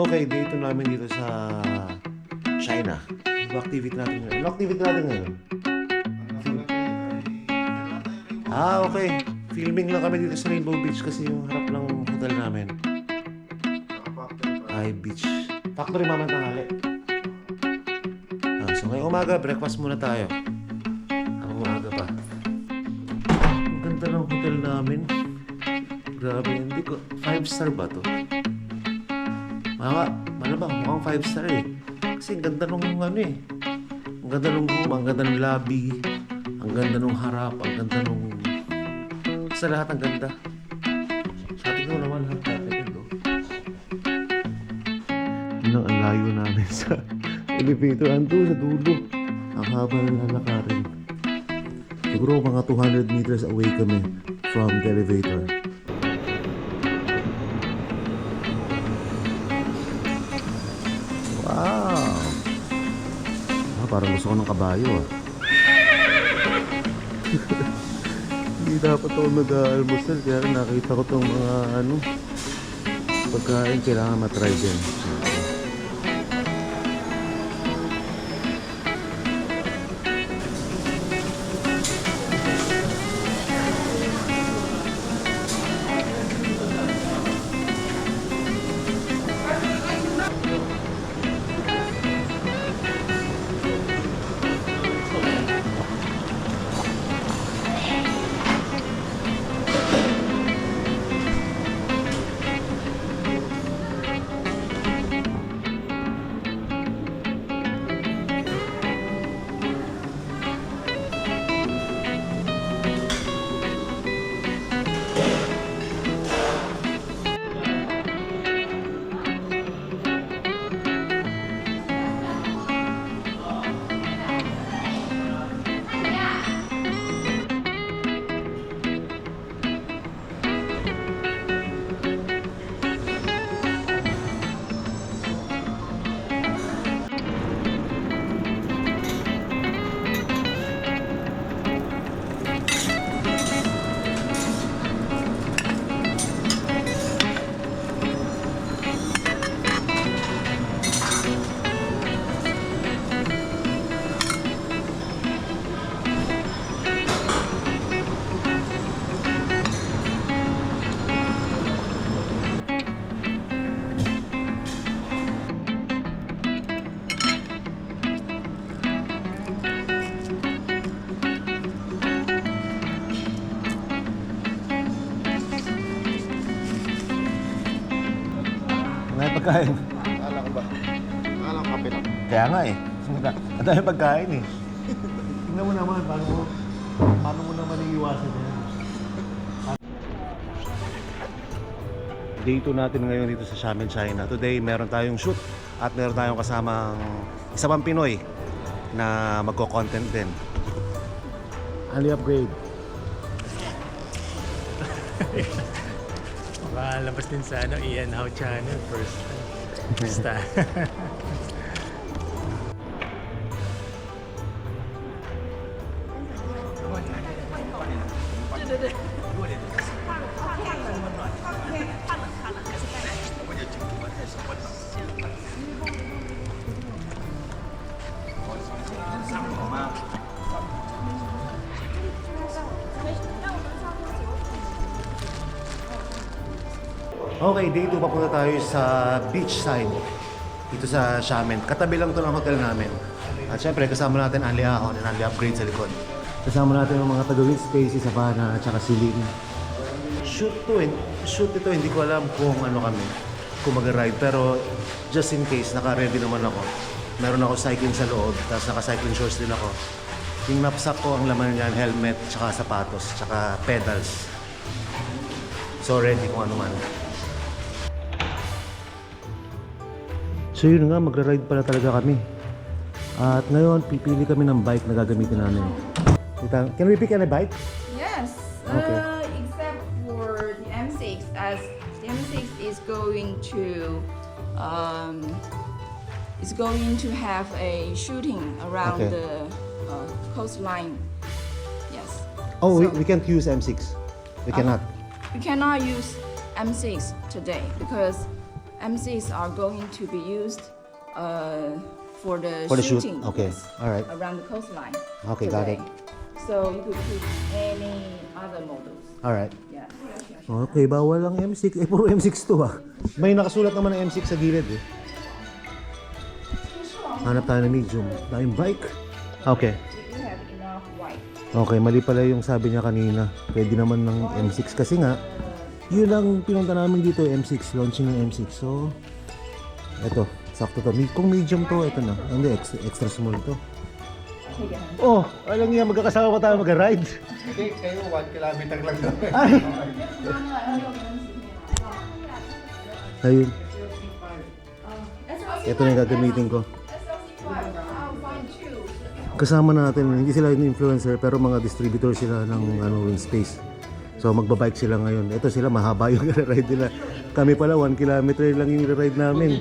Okay, dito namin dito sa China. Ano activity natin ngayon? Ano activity natin ngayon? Okay. Filming lang kami dito sa Rainbow Beach kasi yung harap ng hotel namin ay beach. Factory mamang tanghali. So ngayong umaga, breakfast muna tayo. Ang umaga pa. Ang ganda ng hotel namin. Grabe, hindi ko... 5-star ba to? Malamang mukhang 5-star eh. Kasi ang ganda nung ano eh. Ang ganda nung room, ang ganda ng lobby, ang ganda nung harap, ang ganda nung... Sa lahat ang ganda. Sa ating ko naman lahat natin ito. Yun ang layo namin sa elevator. Ando sa dulo. Ang haba ng lalakarin. Siguro mga 200 meters away kami from the elevator. Wow! Parang gusto ko ng kabayo ah. Hindi dapat ako nag-aalmusal kaya nakita ko itong mga pagkain kailangan matry din. May pagkain. Akala ko ba? Akala ko kape lang. Kaya nga eh. Ang dami pagkain eh. Tingnan mo naman paano mo naman iiwasan yan. Day 2 natin ngayon dito sa Xiamen, China. Today meron tayong shoot at meron tayong kasamang isa pang Pinoy na magko-content din. Ali upgrade. Makalabas din sa Ian How channel first time. Okay, day 2 papunta tayo sa beach side dito sa Xiamen. Katabi lang to ng hotel namin. At syempre kasama natin ang Liahon and ang upgrade sa likod. Kasama natin ang mga taga-wind space, Savannah at saka si Lynn. Shoot ito, hindi ko alam kung kung mag-ride. Pero just in case, naka-ready naman ako. Meron ako cycling sa loob, tapos naka-cycling shorts din ako. Yung knapsack ko, ang laman niyan, helmet, tsaka sapatos, tsaka pedals. So ready kung ano man. So yun nga, magra-ride pala talaga kami. At ngayon, pipili kami ng bike na gagamitin namin. Can we pick any bike? Yes, Okay. except for the M6, as the M6 is going to have a shooting around Okay. the coastline. Yes. Oh, So- we can't use M6. We cannot. We cannot use M6 today because M6 are going to be used for the shoot. shooting. Okay. Yes, All right. around the coastline. Okay, got it. So you could pick any other models. All right. Yeah. Okay, bawal ang M6. Eh, puro M6 to ah. May nakasulat naman ng M6 sa gilid eh. Hanap tayo ng medium. Tayong bike. Okay. We have enough white. Okay, mali pala yung sabi niya kanina. Pwede naman ng M6 kasi nga, yun lang pinunta namin dito, M6. Launching ng M6. So, eto. Sakto to. Kung medium to, ito na. Hindi, extra small to. Oh, alam niya, magkakasama pa tayo mag-ride. Hindi, kayo 1 kilometer lang daw. Ay! Ayun. Ito na yung gagamitin ko. Kasama natin, hindi sila yung influencer pero mga distributor sila ng Winspace. So magbabike sila ngayon. Ito sila, mahaba yung ride nila. Kami pala 1 kilometer lang yung ride namin.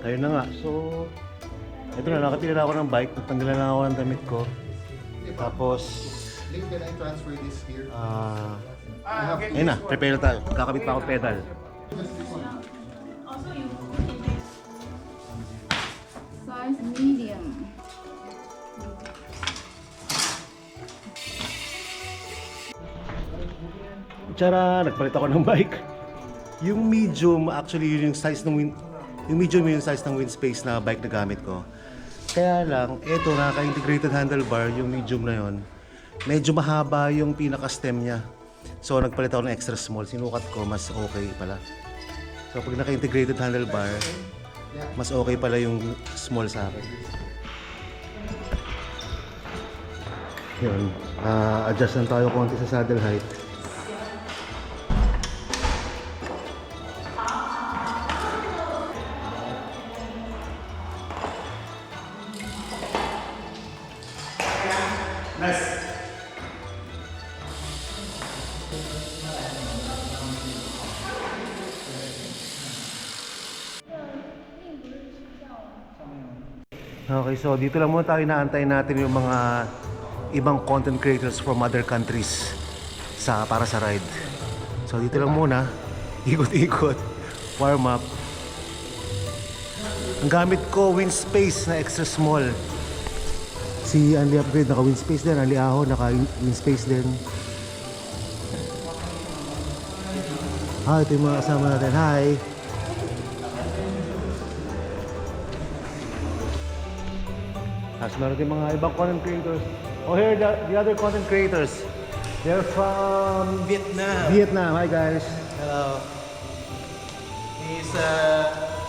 Ayun na nga. So, ito na, nakatila na ako ng bike. Natanggalan na ako ng damit ko. Tapos, Link, can I transfer this here? ayun na, prepare na tayo. Kakabit pa ako pedal. Size medium. Tara, nagpalit ako ng bike. Yung medium, actually yun yung size ng yung medium yung size ng Winspace na bike na gamit ko. Kaya lang, eto naka-integrated handlebar, yung medium na yon. Medyo mahaba yung pinaka-stem niya. So nagpalit ako ng extra small, sinukat ko, mas okay pala. So pag naka-integrated handlebar, mas okay pala yung small sa akin. Yun, adjust lang tayo konti sa saddle height. Okay, so dito lang muna tayo, inaantay natin yung mga ibang content creators from other countries para sa ride. So dito lang muna, ikot-ikot, warm up. Ang gamit ko, Winspace na extra small. Si Anli Upgrade, naka Winspace din. Anli Aho, naka Winspace din. Ito yung mga kasama natin. Hi! Tapos meron din mga ibang content creators. Oh, here are the other content creators. They're from Vietnam. Hi guys. Hello. He's a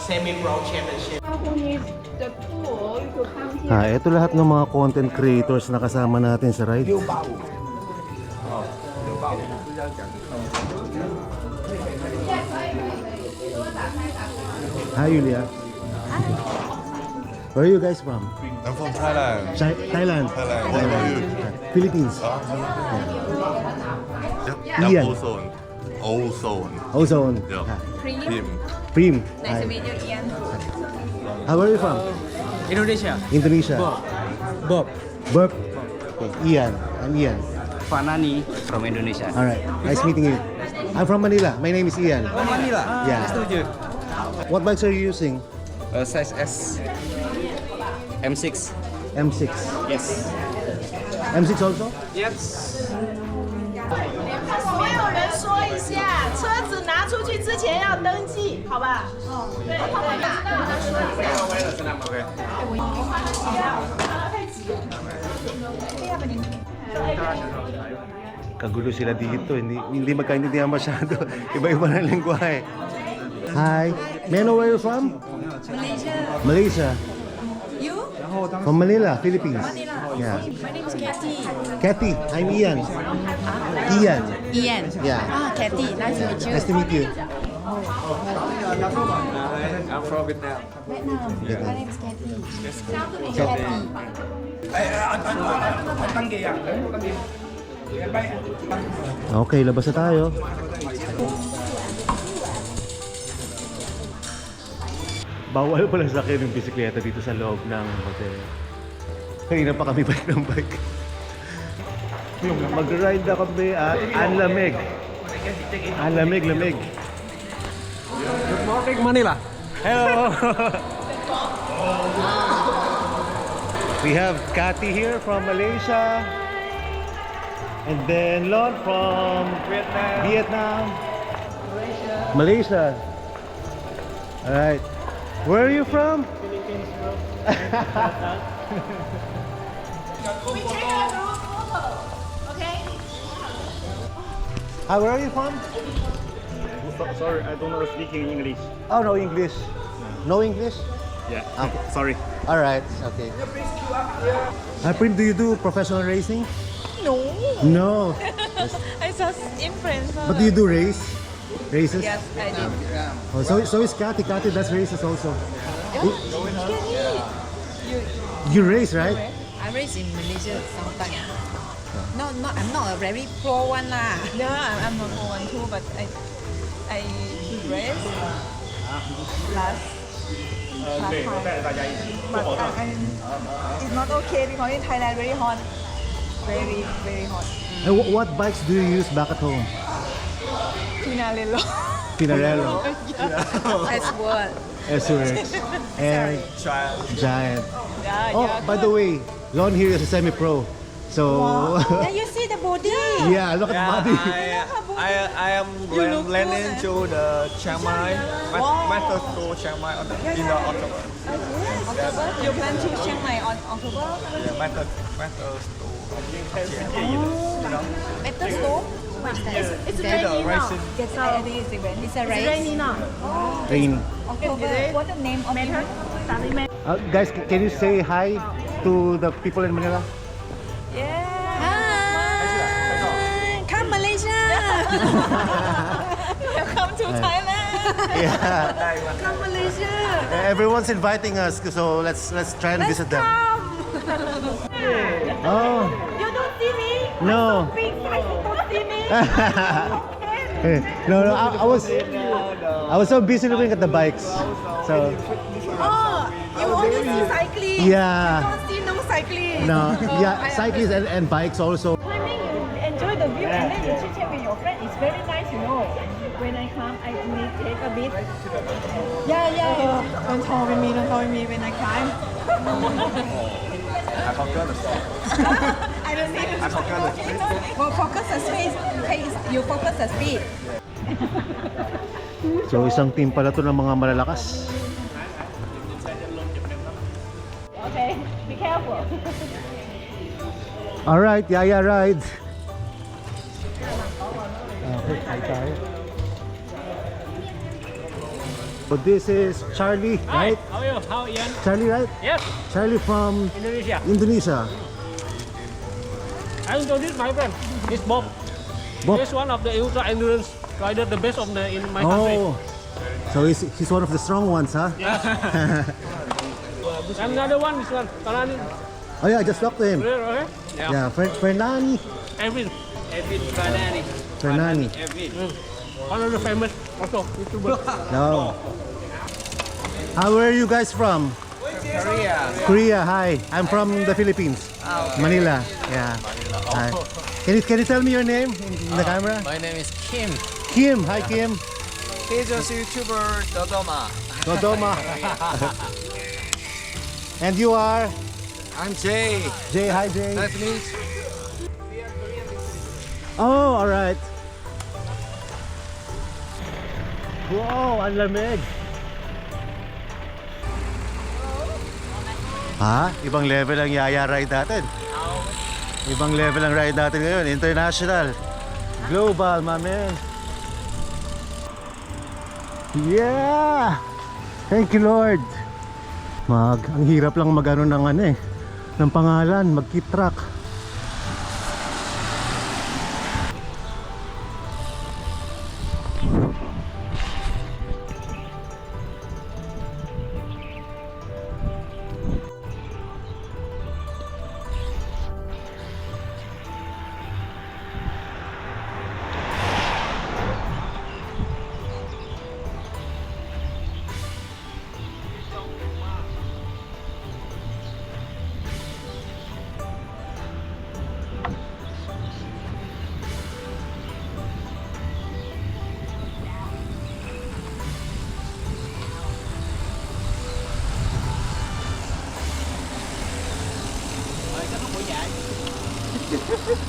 semi-pro championship. Who needs the tool, you could come here. Ito lahat ng mga content creators na kasama natin sa ride. Hi Yulia. Where are you guys from? I'm from Thailand. Thailand. Philippines. I'm Ian. Ozone. Ozone. Ozone. Yeah. Prim. Nice to Hi. meet you, Ian. Where are you from? Indonesia. Indonesia. Bob. Burp. Okay. Ian. I'm Ian. Fanani from Indonesia. Alright. Nice meeting you. I'm from Manila. My name is Ian. Manila. Yeah. Nice to meet you. What bikes are you using? Size S. M6. M6. Yes. M6 also? Yes. 所有人说一下，车子拿出去之前要登记，好吧？对，他们跟他说一下。 Kagulo sila dito. Hindi magkaintindihan masyado. Iba-iba ng lengguwahe. Hi. May I know where you're from? Malaysia. Malaysia. You? From Manila, Philippines. Manila. Yeah. My name is Kathy. Kathy, I'm Ian. Ian. Ian. Yeah. Kathy. Nice to meet you. Nice to meet you. I'm from Vietnam. Vietnam. Yeah. My name is Kathy. Okay, labas na tayo. Bawal pala sa akin yung bisikleta dito sa loob ng hotel. Kanina pa kami bike ng bike. Mag-ride na kami at Anlamig. Lamig. Good morning, Manila. Hello! We have Cathy here from Malaysia. And then Lon from Vietnam. Malaysia. Alright. Where are you from? We take a group photo. Okay? Where are you from? Sorry, I don't know speaking English. Oh, no English. No English? Yeah. Okay. Sorry. Alright, okay. Prim, do you do professional racing? No. No. I saw in France. But do you do races? Yes, I did. Oh, so is Cathy. Cathy does races also. You race, right? I race in Malaysia sometime. No, I'm not a very pro one lah. Yeah, I'm not pro one too, but I race last time. But it's not okay because in Thailand very hot, very hot. And what bikes do you use back at home? Pinarello. Pinarello, That's what. SUX, and Giant. Yeah, Oh, by the way, Lon here is a semi-pro. So, Yeah, you see the body. yeah, look at the body. I am planning to the Chiang Mai, Master to Chiang Mai in the October. October? You plan to Chiang Mai on October? Yeah, Master Better school? What's that? It's raining now. Yes, I think it's a rain. It's a It's race. raining now. Rain. October. What's the name of it? Guys, can you say hi to the people in Manila? Yeah. Hi. Come Malaysia. Welcome to Thailand. Yeah. Come Malaysia. Everyone's inviting us, so let's try and Let's visit them. come. Oh, You don't see me? no. Big size, you don't see me? No, I was so busy looking at the bikes. So, Oh, you only see cycling. yeah. Don't see no cycling. No, Oh, yeah, I cyclists and bikes also. Climbing, you enjoy the view and then you chit chat with your friend. It's very nice, you know. When I come, I may take a bit. Yeah. Don't talk with me when I climb. I forgot the song. I don't need to. Well, focus the pace. You focus the speed. So, isang team pala to ng mga malalakas. Okay, be careful. Alright, Yaya ride. Okay, tayo. So this is Charlie, right? How are you? How Ian? Charlie, right? Yes, Charlie from Indonesia. Indonesia. I introduce my friend. He's Bob. Bob. He's one of the ultra endurance rider, the best of the in my country. Oh, so he's one of the strong ones, huh? And another one, this one, Tarani. Oh yeah, I just talked to him. Okay? Yeah, Fernani. Edwin. Fernani. One of the famous also YouTuber. No. Where are you guys from? Korea. Korea. Hi, I'm from the Philippines. Manila. Yeah. Hi. Can you tell me your name in the camera? My name is Kim. Kim. Hi, Kim. He's a YouTuber, Dodoma. Dodoma. And you are? I'm Jay. Jay. Hi, Jay. Nice to meet you. Oh, all right. Wow, ang lamig. Ha? Ibang level ang Yaya ride natin. Ibang level ang ride natin ngayon. International. Global, my man. Yeah! Thank you, Lord. Ang hirap lang magano ng ng pangalan, mag-keep track. Oops,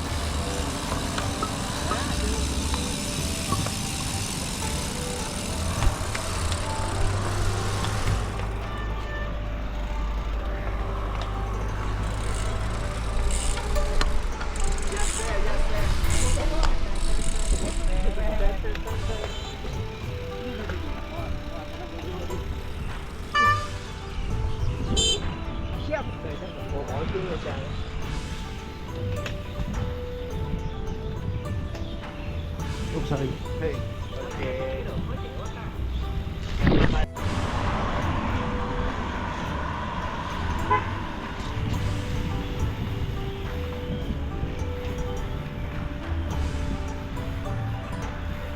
sorry. Hey.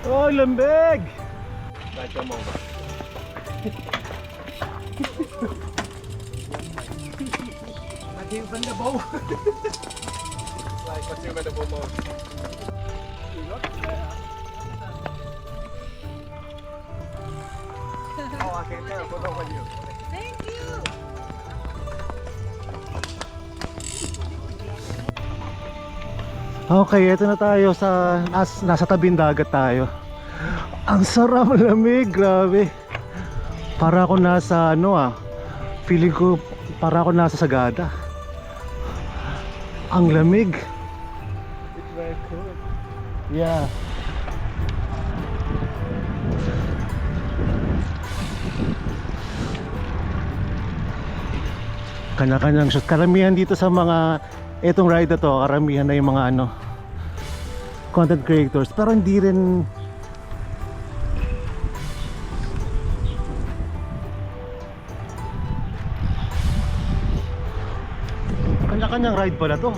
Oh, lambig! Like consumable mode. Oh, I can tell photo for you. Thank you. Okay, eto na tayo sa nasa tabing dagat tayo. Ang sarap, lamig, grabe. Para ako nasa feeling ko para ako nasa Sagada. Ang lamig. It's very cool. Yeah. Kanya-kanyang shoot. Karamihan dito sa mga etong ride na to, karamihan na yung mga content creators, pero hindi rin kanya-kanyang ride pala to.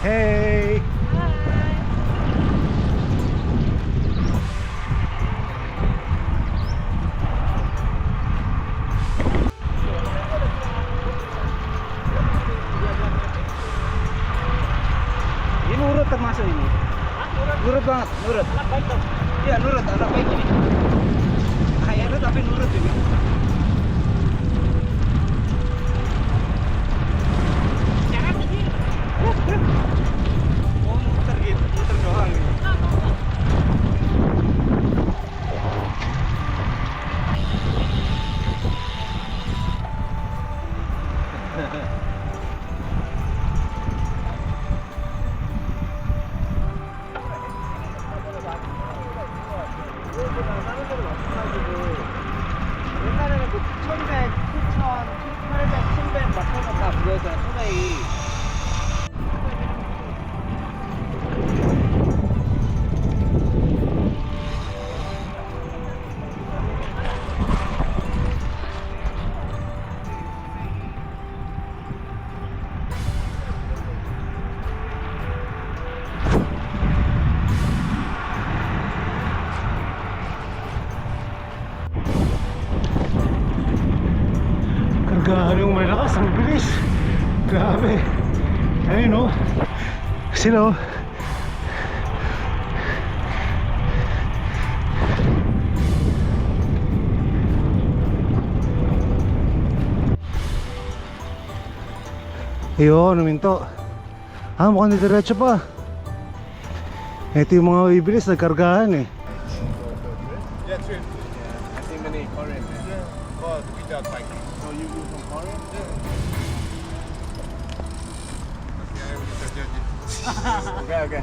Hey! Ini nurut termasuk ini. Nurut banget, nurut. Iya nurut, anak baik ini. Ayahnya tapi nurut ini. Oh muter gitu, muter doang gitu. 옛날에는 그 1100, 9000, 800, 700 막 해서 다 무료였잖아, 초대이. Kargahan yung malakas, ang bilis. Grabe. Ayun sila ayun, huminto. Mukhang diretso pa. Ito yung mga bibilis, nagkargahan eh. Yeah, true. I see many Korean. Yeah. But without biking. So you from Korea? Yeah. Okay.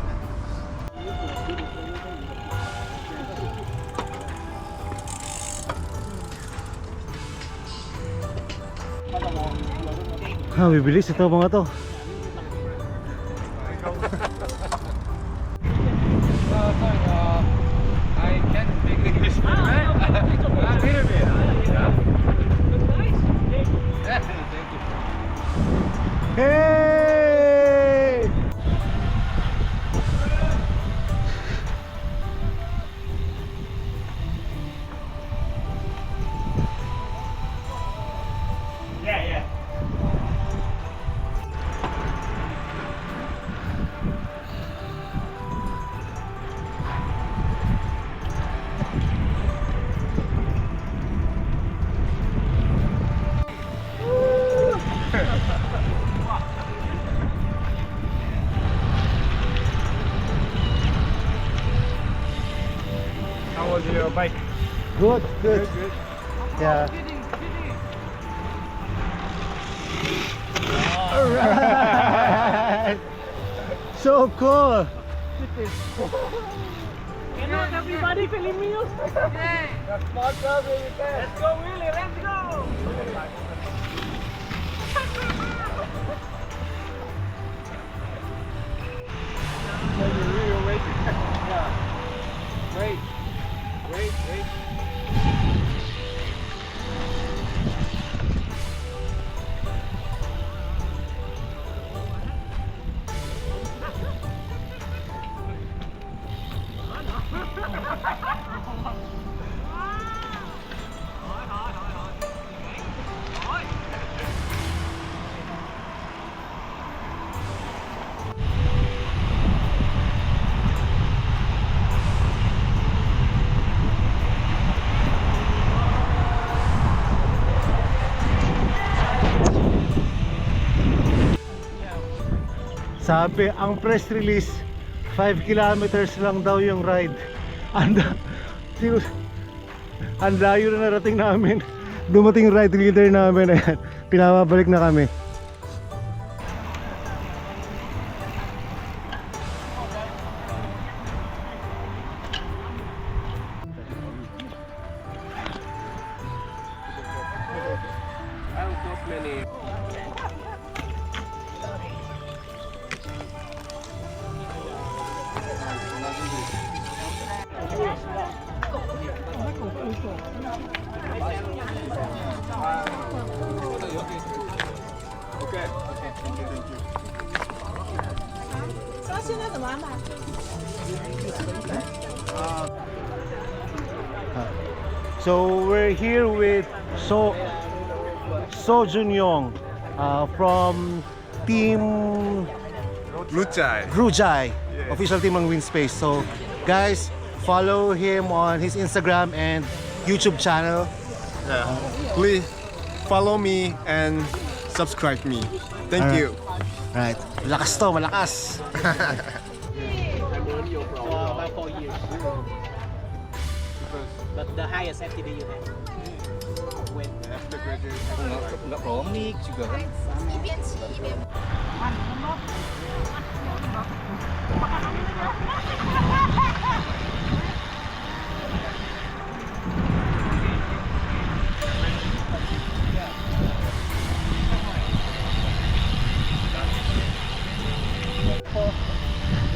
Bibilis ito mga to. I can't speak English. A little bit. Thank you. Hey! Yeah, yeah. Good, good. Yeah. Alright! So cool! Everybody feeling me? Let's go, Willie, let's go! Wait. Sabi, ang press release 5 kilometers lang daw yung ride. Ang layo na narating namin. Dumating yung ride leader namin. Ayan, pinababalik na kami. So we're here with So Junyong from Team Ruchai. Rujai, official team ng Winspace. So guys, follow him on his Instagram and YouTube channel. Please follow me and subscribe me. Thank you. Right, malakas to, malakas. About 4 years. But the highest FTD you had? When? After graduation. Mix juga kan?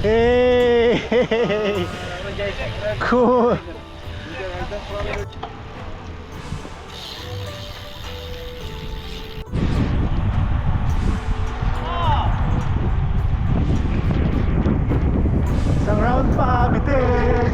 Hey, cool. Isang round pa, bitin.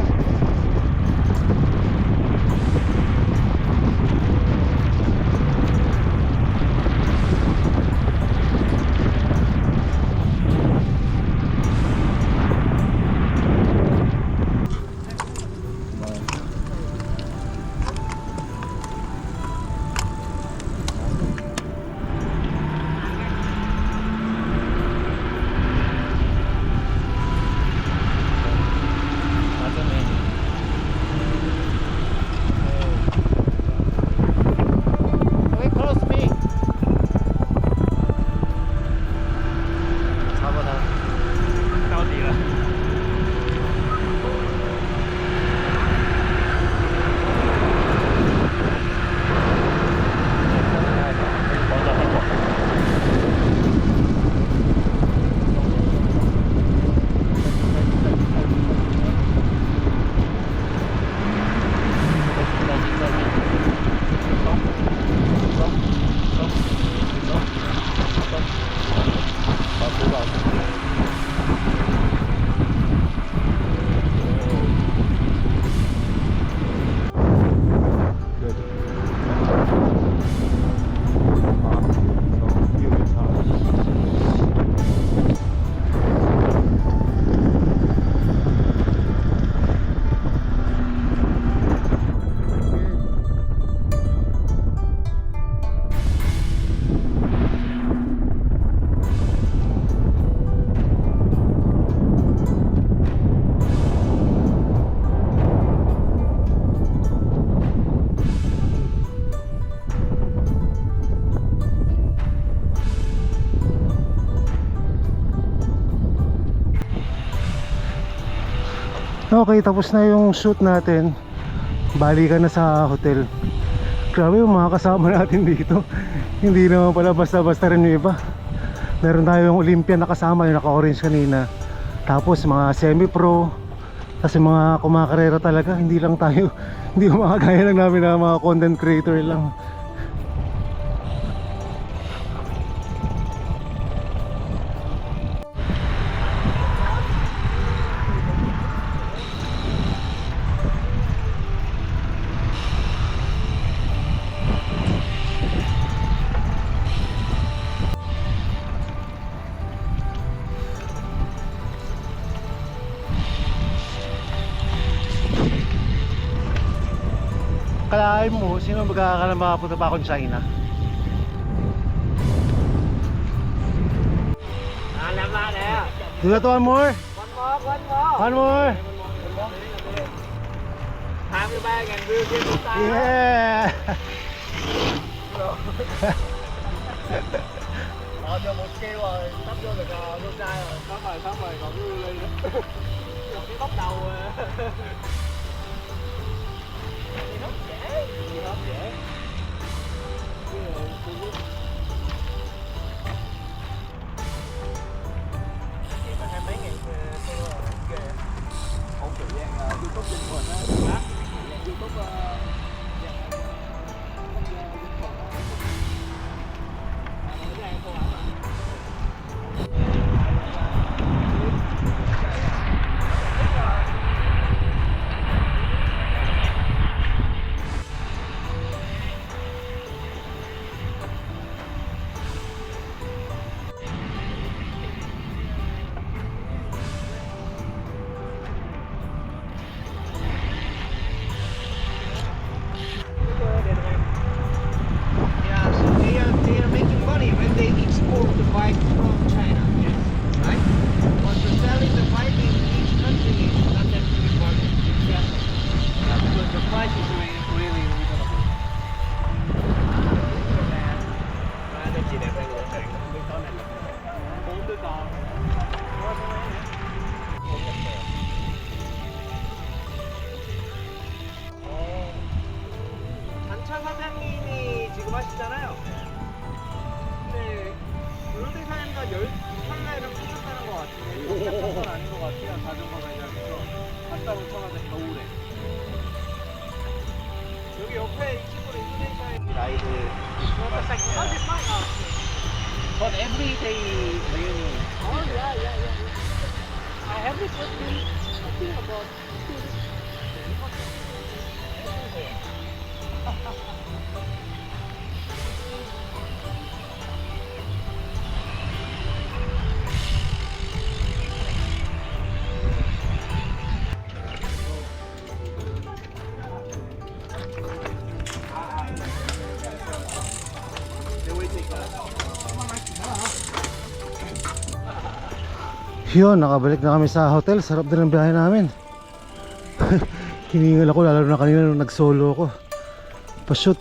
Okay, tapos na yung shoot natin. Balikan na sa hotel. Grabe yung mga kasama natin dito. Hindi naman pala basta-basta rin yung iba. Meron tayong Olympian na kasama, yung naka-orange kanina. Tapos mga semi-pro. Tapos yung mga kumakarera talaga. Hindi lang tayo, hindi makagaya lang namin na mga content creator lang. Kalahin mo, sino makakapunta pa akong China? Do that one more? One more. Have your bag and we'll get the time. Yeah. Cho một kêu rồi, sắp vô được luôn trai rồi. Xong rồi, còn cái tóc đầu. Không dễ. Mấy ngày ổn thời gian YouTube trên của mình á. YouTube they are making money when they export the bike from China, right? But to selling the bike in each country is not that big market. Because the price is really reasonable. 단차 사장님이 지금 하시잖아요. 근데 롤링 사장님과 12판매를 끝났다는 것 같은데 시작한 건 아닌 것 같아요. 자전거 매장에서 갔다 오자마자 겨울에 여기 옆에 이 친구는 인도네시아에 라이드 But every day reunion. Oh yeah. I have this thing about Yun, nakabalik na kami sa hotel. Sarap din ang biyahe namin. Hiningal ako lalo na kanina nung nag-solo ako pa-shoot.